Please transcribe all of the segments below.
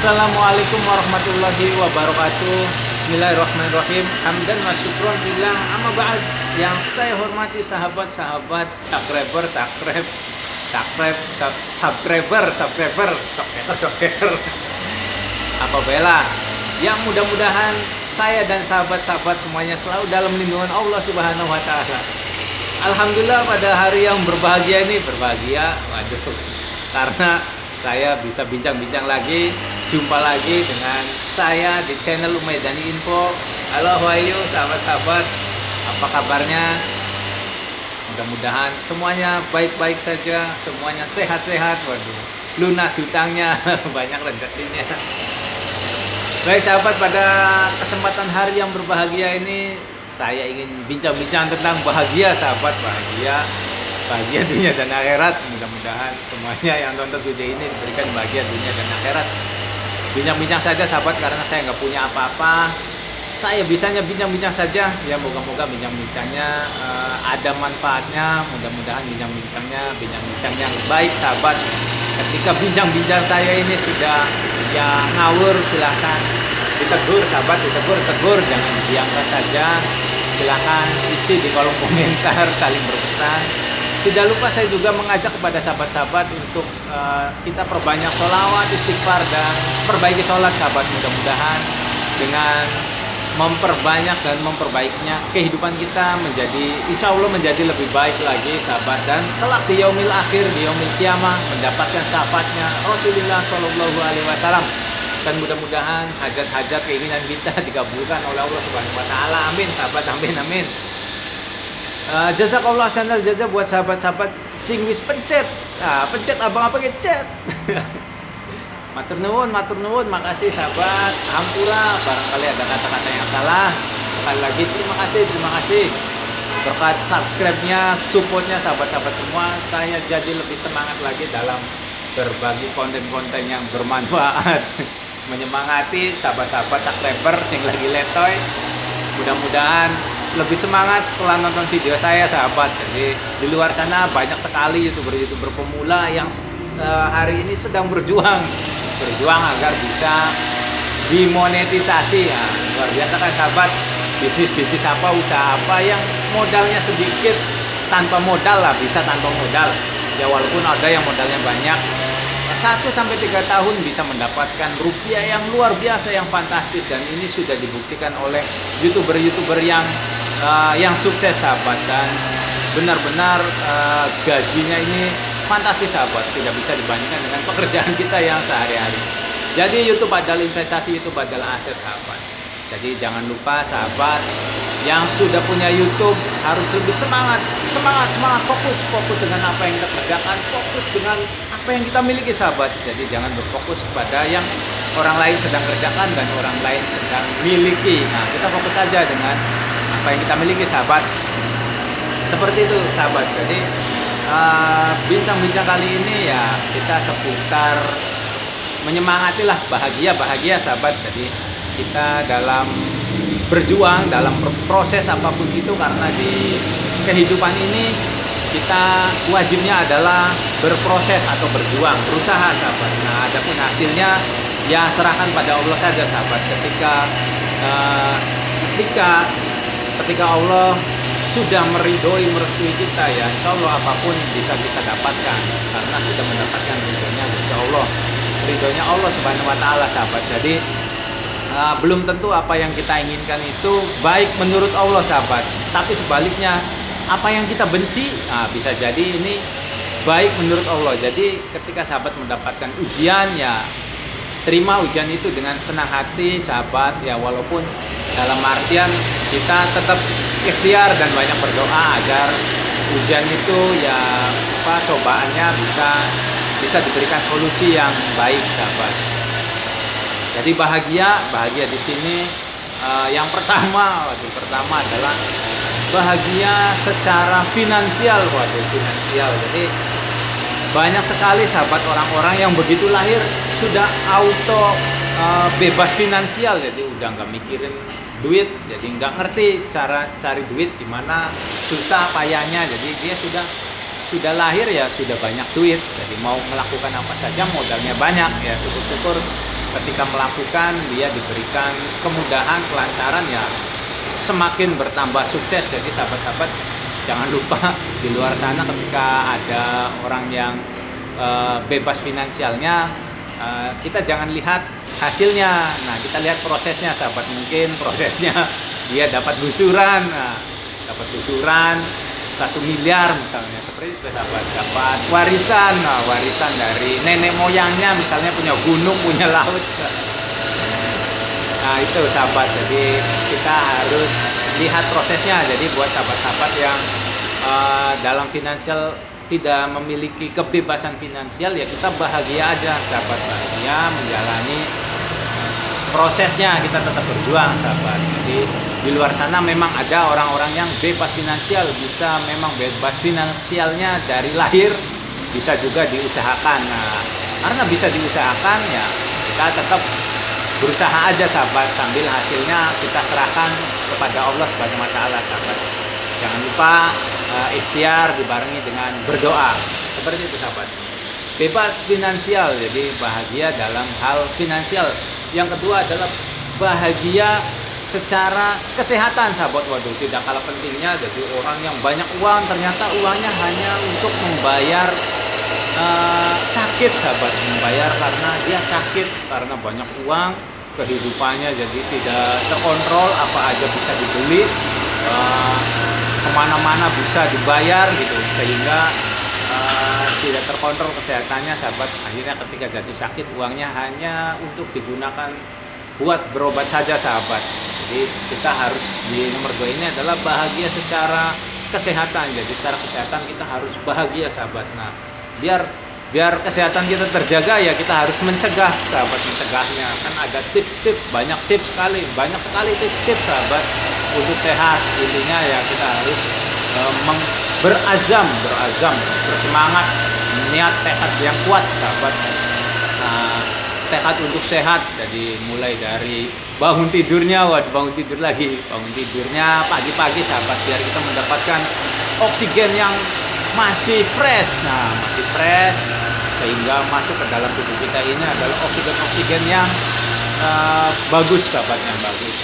Assalamualaikum warahmatullahi wabarakatuh. Bismillahirrahmanirrahim. Hamdan wa syukron billah. Amma ba'd. Yang saya hormati sahabat-sahabat subscriber. Apabila yang mudah-mudahan saya dan sahabat-sahabat semuanya selalu dalam lindungan Allah Subhanahu wa taala. Alhamdulillah pada hari yang berbahagia ini karena saya bisa bincang-bincang lagi, jumpa lagi dengan saya di channel Umaydani Info. Halo Wahyu, sahabat-sahabat, apa kabarnya? Mudah-mudahan semuanya baik-baik saja, semuanya sehat-sehat. Waduh, lunas hutangnya, banyak rezekinya. Baik sahabat, pada kesempatan hari yang berbahagia ini saya ingin bincang-bincang tentang bahagia sahabat, bahagia dunia dan akhirat. Mudah-mudahan semuanya yang nonton video ini diberikan bahagia dunia dan akhirat. Bincang-bincang saja sahabat, karena saya nggak punya apa-apa. Saya bisanya bincang-bincang saja. Ya moga-moga bincang-bincangnya ada manfaatnya. Mudah-mudahan bincang-bincangnya yang baik sahabat. Ketika bincang-bincang saya ini sudah ya ngawur, silahkan ditegur sahabat, ditegur, jangan didiamkan saja. Silahkan isi di kolom komentar, saling berpesan. Tidak lupa saya juga mengajak kepada sahabat-sahabat untuk kita perbanyak sholawat, istighfar, dan perbaiki sholat sahabat. Mudah-mudahan dengan memperbanyak dan memperbaikinya kehidupan kita menjadi, insya Allah menjadi lebih baik lagi sahabat. Dan kelak di yaumil akhir, di yaumil kiamah, mendapatkan syafaatnya Rasulullah Shallallahu Alaihi Wasallam. Dan mudah-mudahan hajat-hajat keinginan kita dikabulkan oleh Allah Subhanahu Wa Taala. Amin sahabat, amin. Jazakallah channel jaza buat sahabat-sahabat sing wis pencet. Pencet abang apa ngecet. Matur nuwun, makasih sahabat. Hampura barangkali ada kata-kata yang salah. Sekali lagi terima kasih. Berkat subscribe-nya, support-nya sahabat-sahabat semua, saya jadi lebih semangat lagi dalam berbagi konten-konten yang bermanfaat. Menyemangati sahabat-sahabat subscriber yang lagi letoy. Mudah-mudahan lebih semangat setelah nonton video saya sahabat. Jadi di luar sana banyak sekali youtuber pemula yang hari ini sedang berjuang agar bisa dimonetisasi. Ya, luar biasa kan sahabat, bisnis apa, usaha apa yang modalnya sedikit, tanpa modal lah, bisa tanpa modal ya, walaupun ada yang modalnya banyak, 1-3 tahun bisa mendapatkan rupiah yang luar biasa, yang fantastis. Dan ini sudah dibuktikan oleh youtuber yang sukses sahabat, dan benar-benar gajinya ini fantastis sahabat, tidak bisa dibandingkan dengan pekerjaan kita yang sehari-hari. Jadi YouTube adalah investasi, YouTube adalah aset sahabat. Jadi jangan lupa sahabat yang sudah punya YouTube harus lebih semangat, fokus dengan apa yang kita kerjakan, fokus dengan apa yang kita miliki sahabat. Jadi jangan berfokus pada yang orang lain sedang kerjakan dan orang lain sedang miliki. Nah, kita fokus saja dengan apa yang kita miliki sahabat. Seperti itu sahabat. Jadi bincang-bincang kali ini ya kita seputar menyemangatilah bahagia sahabat. Jadi kita dalam berjuang, dalam proses apapun itu, karena di kehidupan ini kita wajibnya adalah berproses atau berjuang, berusaha sahabat. Nah, adapun hasilnya ya serahkan pada Allah saja sahabat. Ketika Allah sudah merestui kita, ya insya Allah apapun bisa kita dapatkan, karena kita mendapatkan ridhonya insya Allah, ridhonya Allah Subhanahu Wa Taala sahabat. Jadi belum tentu apa yang kita inginkan itu baik menurut Allah sahabat, tapi sebaliknya apa yang kita benci bisa jadi ini baik menurut Allah. Jadi ketika sahabat mendapatkan ujian, ya terima ujian itu dengan senang hati sahabat, ya walaupun dalam artian kita tetap ikhtiar dan banyak berdoa agar ujian itu ya cobaannya bisa diberikan solusi yang baik sahabat. Jadi bahagia di sini yang pertama adalah bahagia secara finansial. Jadi banyak sekali sahabat orang-orang yang begitu lahir sudah auto bebas finansial, jadi udah nggak mikirin duit, jadi nggak ngerti cara cari duit gimana, susah payahnya. Jadi dia sudah lahir ya sudah banyak duit, jadi mau melakukan apa saja modalnya banyak. Ya syukur-syukur ketika melakukan dia diberikan kemudahan, kelancaran, ya semakin bertambah sukses. Jadi sahabat-sahabat jangan lupa di luar sana ketika ada orang yang bebas finansialnya, kita jangan lihat hasilnya. Nah, kita lihat prosesnya, sahabat. Mungkin prosesnya dia dapat lusuran, dapat lusuran 1 miliar misalnya, seperti itu sahabat. Dapat warisan, warisan dari nenek moyangnya misalnya, punya gunung, punya laut. Nah, itu sahabat. Jadi kita harus lihat prosesnya. Jadi buat sahabat-sahabat yang dalam finansial tidak memiliki kebebasan finansial, ya kita bahagia aja sahabat, bahagia menjalani prosesnya, kita tetap berjuang sahabat. Jadi di luar sana memang ada orang-orang yang bebas finansial, bisa memang bebas finansialnya dari lahir, bisa juga diusahakan. Nah, karena bisa diusahakan, ya kita tetap berusaha aja sahabat, sambil hasilnya kita serahkan kepada Allah Subhanahu wa taala sahabat. Jangan lupa ikhtiar dibarengi dengan berdoa. Seperti itu sahabat. Bebas finansial, jadi bahagia dalam hal finansial. Yang kedua adalah bahagia secara kesehatan sahabat. Waduh, tidak kalah pentingnya. Jadi orang yang banyak uang, ternyata uangnya hanya untuk membayar sakit sahabat, membayar karena dia sakit, karena banyak uang, kehidupannya jadi tidak terkontrol, apa aja bisa dibeli, kemana-mana bisa dibayar gitu, sehingga tidak terkontrol kesehatannya sahabat. Akhirnya ketika jatuh sakit, uangnya hanya untuk digunakan buat berobat saja sahabat. Jadi kita harus di nomor 2 ini adalah bahagia secara kesehatan. Jadi secara kesehatan kita harus bahagia sahabat. Nah, biar kesehatan kita terjaga, ya kita harus mencegah sahabat. Mencegahnya kan ada tips-tips, banyak sekali tips-tips sahabat untuk sehat. Intinya ya kita harus berazam, bersemangat, niat, tekad yang kuat sahabat. Tekad untuk sehat. Jadi mulai dari bangun tidurnya, bangun tidurnya pagi-pagi sahabat, biar kita mendapatkan oksigen yang masih fresh. Nah, masih fresh, sehingga masuk ke dalam tubuh kita ini adalah oksigen yang bagus sahabat, yang bagus.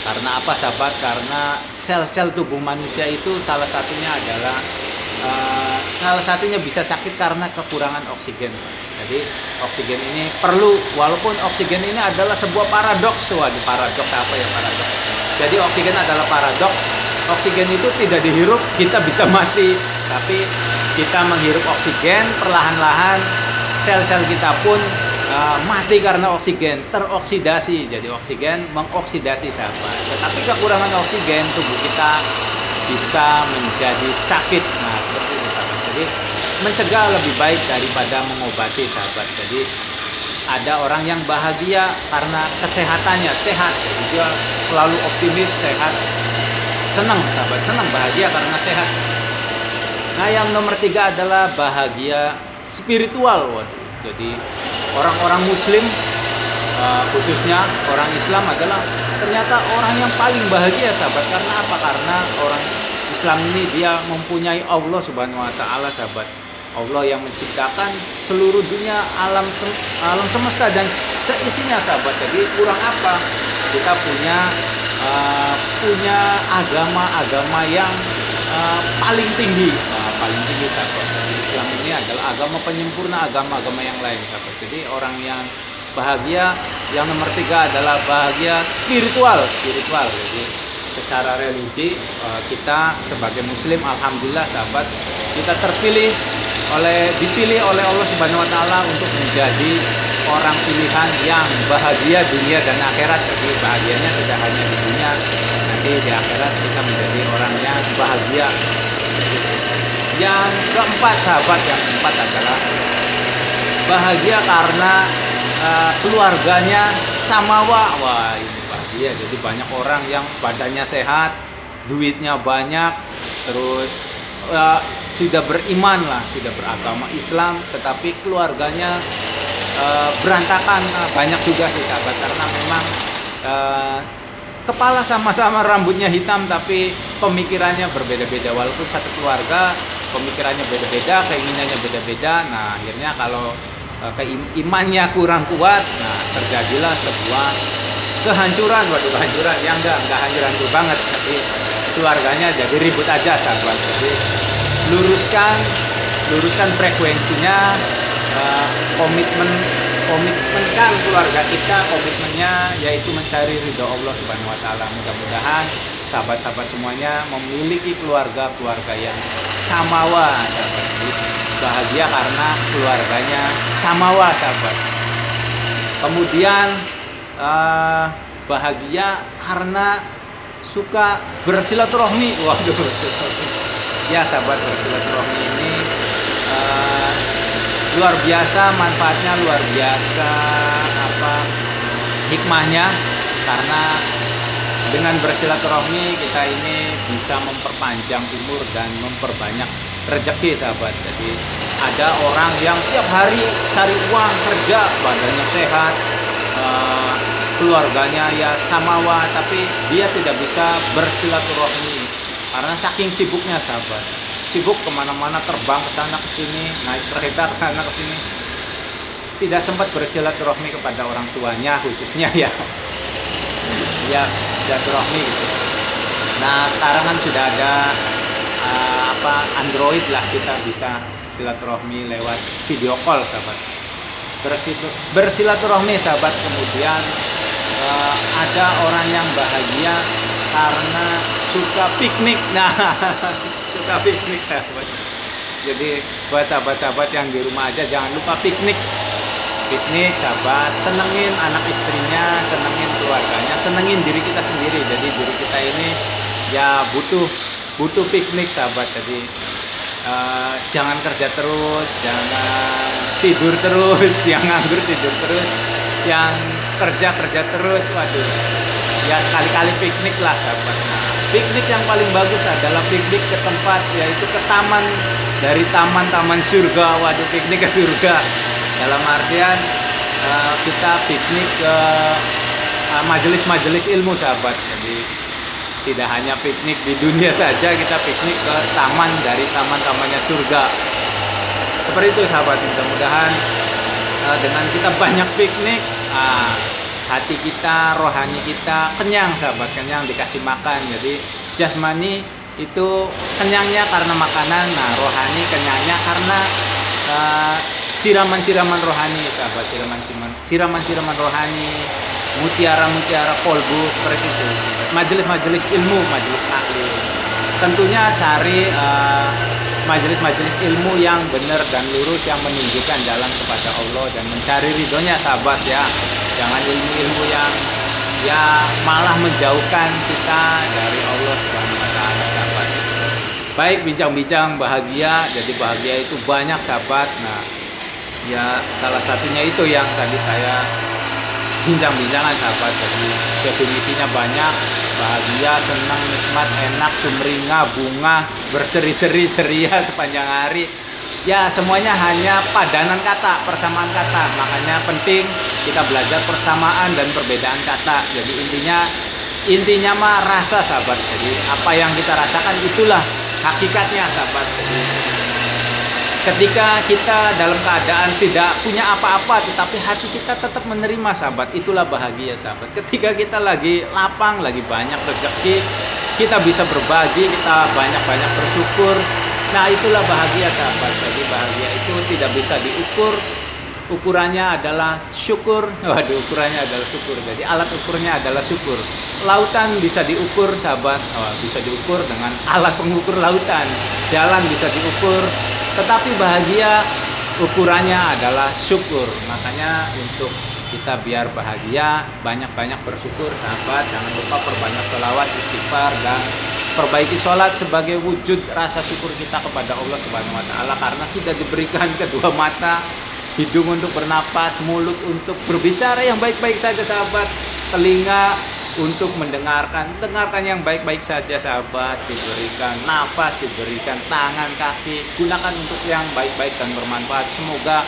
Karena apa sahabat? Karena sel-sel tubuh manusia itu salah satunya bisa sakit karena kekurangan oksigen. Jadi oksigen ini perlu, walaupun oksigen ini adalah sebuah paradoks. Waduh, paradoks apa ya paradoks? Jadi oksigen adalah paradoks. Oksigen itu tidak dihirup, kita bisa mati. Tapi kita menghirup oksigen, perlahan-lahan sel-sel kita pun mati karena oksigen, teroksidasi. Jadi oksigen mengoksidasi sahabat. Tetapi kekurangan oksigen, tubuh kita bisa menjadi sakit. Nah, seperti itu sahabat. Jadi mencegah lebih baik daripada mengobati sahabat. Jadi ada orang yang bahagia karena kesehatannya sehat, jadi dia selalu optimis, sehat, senang sahabat, senang, bahagia karena sehat. Nah, yang nomor 3 adalah bahagia spiritual. Waduh, jadi orang-orang muslim, khususnya orang Islam, adalah ternyata orang yang paling bahagia sahabat. Karena apa? Karena orang Islam ini dia mempunyai Allah Subhanahu wa taala sahabat. Allah yang menciptakan seluruh dunia, alam semesta dan seisinya sahabat. Jadi kurang apa? Kita punya agama yang paling tinggi, sahabat. Jadi Islam ini adalah agama penyempurna agama-agama yang lain sahabat. Jadi orang yang bahagia yang nomor 3 adalah bahagia spiritual. Jadi secara religi kita sebagai muslim, alhamdulillah sahabat, kita dipilih oleh Allah Subhanahu wa taala untuk menjadi orang pilihan yang bahagia dunia dan akhirat. Jadi bahagianya tidak hanya di dunia, nanti di akhirat kita menjadi orang yang bahagia. Yang keempat sahabat, yang keempat adalah bahagia karena keluarganya samawa. Wah, ini bahagia. Jadi banyak orang yang badannya sehat, duitnya banyak, terus sudah beriman lah, sudah beragama Islam, tetapi keluarganya berantakan. Banyak juga sih sahabat, karena memang kepala sama-sama rambutnya hitam, tapi pemikirannya berbeda-beda. Walaupun satu keluarga, pemikirannya beda-beda, keinginannya beda-beda. Nah, akhirnya kalau imannya kurang kuat, nah terjadilah sebuah kehancuran. Waduh, kehancuran yang enggak hancur banget, tapi keluarganya jadi ribut aja sahabat. Jadi luruskan frekuensinya, komitmenkan keluarga kita, komitmennya yaitu mencari ridho Allah Subhanahu wa taala. Mudah-mudahan sahabat-sahabat semuanya memiliki keluarga yang samawa sahabat. Bahagia karena keluarganya samawa sahabat. Kemudian bahagia karena suka bersilaturahmi. Waduh, ya sahabat, bersilaturahmi ini luar biasa manfaatnya, luar biasa hikmahnya, karena dengan bersilaturahmi kita ini bisa memperpanjang umur dan memperbanyak rezeki sahabat. Jadi ada orang yang tiap hari cari uang, kerja, badannya sehat, keluarganya ya samawa, tapi dia tidak bisa bersilaturahmi karena saking sibuknya sahabat. Sibuk kemana-mana, terbang ke sana ke sini, naik kereta ke sana ke sini, tidak sempat bersilaturahmi kepada orang tuanya khususnya ya silaturahmi gitu. Nah sekarang kan sudah ada Android lah, kita bisa silaturahmi lewat video call sahabat. Bersilaturahmi sahabat. Kemudian ada orang yang bahagia karena suka piknik. Nah suka piknik sahabat. Jadi buat sahabat-sahabat yang di rumah aja jangan lupa piknik sahabat. Senengin anak istrinya, senengin keluarganya, senengin diri kita sendiri. Jadi diri kita ini ya butuh piknik sahabat. Jadi jangan kerja terus, jangan tidur terus, yang nganggur tidur terus, yang kerja terus. Waduh, ya sekali-kali piknik lah sahabat. Nah, piknik yang paling bagus adalah piknik ke tempat, yaitu ke taman, dari taman surga. Waduh, piknik ke surga dalam artian kita piknik ke majelis-majelis ilmu sahabat. Jadi tidak hanya piknik di dunia saja, kita piknik ke taman, dari taman-tamannya surga. Seperti itu sahabat. Mudah-mudahan dengan kita banyak piknik, hati kita, rohani kita kenyang sahabat, kenyang dikasih makan. Jadi jasmani itu kenyangnya karena makanan, nah rohani kenyangnya karena siraman-siraman rohani sahabat, siraman-siraman rohani, mutiara-mutiara kolbu, seperti itu. Majelis-majelis ilmu, majelis taklim. Tentunya cari majelis-majelis ilmu yang benar dan lurus, yang menunjukkan jalan kepada Allah dan mencari ridhonya sahabat ya. Jangan ilmu-ilmu yang ya malah menjauhkan kita dari Allah Subhanahu wa taala sahabat. Baik, bincang-bincang bahagia. Jadi bahagia itu banyak sahabat. Nah, ya salah satunya itu yang tadi saya bincang-bincangan sahabat. Jadi definisinya banyak: bahagia, senang, nikmat, enak, sumringah, bunga, berseri-seri, ceria sepanjang hari. Ya semuanya hanya padanan kata, persamaan kata. Makanya penting kita belajar persamaan dan perbedaan kata. Jadi intinya mah rasa sahabat. Jadi apa yang kita rasakan itulah hakikatnya sahabat. Jadi ketika kita dalam keadaan tidak punya apa-apa, tetapi hati kita tetap menerima sahabat, itulah bahagia sahabat. Ketika kita lagi lapang, lagi banyak rezeki, kita bisa berbagi, kita banyak-banyak bersyukur. Nah itulah bahagia sahabat. Jadi bahagia itu tidak bisa diukur, ukurannya adalah syukur. Waduh, ukurannya adalah syukur. Jadi alat ukurnya adalah syukur. Lautan bisa diukur sahabat, bisa diukur dengan alat pengukur lautan. Jalan bisa diukur, tetapi bahagia ukurannya adalah syukur. Makanya untuk kita biar bahagia, banyak-banyak bersyukur sahabat. Jangan lupa perbanyak sholawat, istighfar, dan perbaiki sholat sebagai wujud rasa syukur kita kepada Allah Subhanahu wa taala, karena sudah diberikan kedua mata, hidung untuk bernapas, mulut untuk berbicara yang baik-baik saja sahabat, telinga untuk mendengarkan yang baik-baik saja sahabat, diberikan nafas, diberikan tangan, kaki, gunakan untuk yang baik-baik dan bermanfaat. Semoga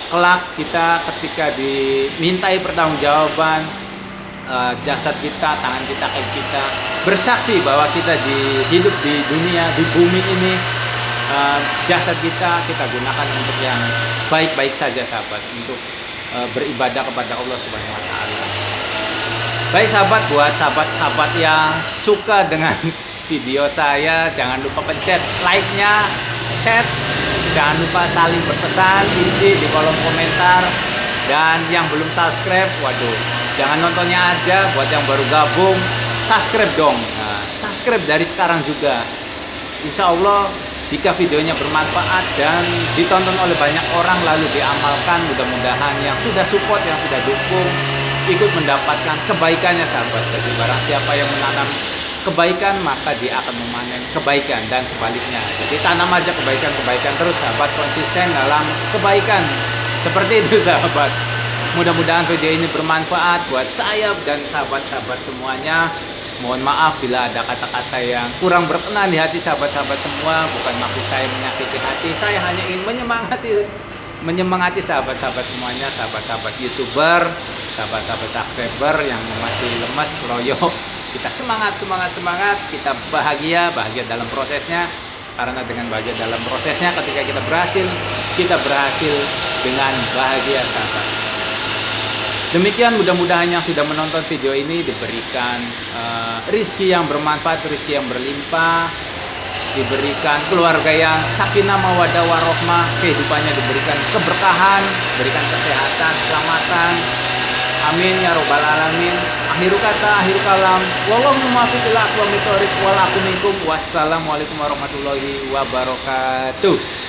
kelak kita ketika dimintai pertanggungjawaban, jasad kita, tangan kita, kaki kita bersaksi bahwa kita hidup di dunia, di bumi ini jasad kita gunakan untuk yang baik-baik saja sahabat, untuk beribadah kepada Allah Subhanahu wa taala. Baik sahabat, buat sahabat-sahabat yang suka dengan video saya, jangan lupa pencet like-nya, chat, jangan lupa saling berpesan, isi di kolom komentar. Dan yang belum subscribe, waduh, jangan nontonnya aja, buat yang baru gabung, subscribe dong. Nah, subscribe dari sekarang juga. Insya Allah, jika videonya bermanfaat dan ditonton oleh banyak orang lalu diamalkan, mudah-mudahan yang sudah support, yang sudah dukung, ikut mendapatkan kebaikannya sahabat. Jadi barang siapa yang menanam kebaikan, maka dia akan memanen kebaikan, dan sebaliknya. Jadi tanam aja kebaikan terus sahabat, konsisten dalam kebaikan. Seperti itu sahabat. Mudah-mudahan video ini bermanfaat buat saya dan sahabat-sahabat semuanya. Mohon maaf bila ada kata-kata yang kurang berkenan di hati sahabat-sahabat semua. Bukan maksud saya menyakiti hati, saya hanya ingin menyemangati sahabat-sahabat semuanya, sahabat-sahabat YouTuber, sahabat-sahabat subscriber yang masih lemas, loyo. Kita semangat, kita bahagia dalam prosesnya. Karena dengan bahagia dalam prosesnya, ketika kita berhasil dengan bahagia sahabat. Demikian, mudah-mudahan yang sudah menonton video ini diberikan rizki yang bermanfaat, rizki yang berlimpah, diberikan keluarga yang sakinah mawaddah warohmah, kehidupannya diberikan keberkahan, diberikan kesehatan, keselamatan. Amin ya robbal alamin. Akhiru kata, akhir kalam. Wallahu muwaffiq ila aqwamit thoriq. Wassalamualaikum warahmatullahi wabarakatuh.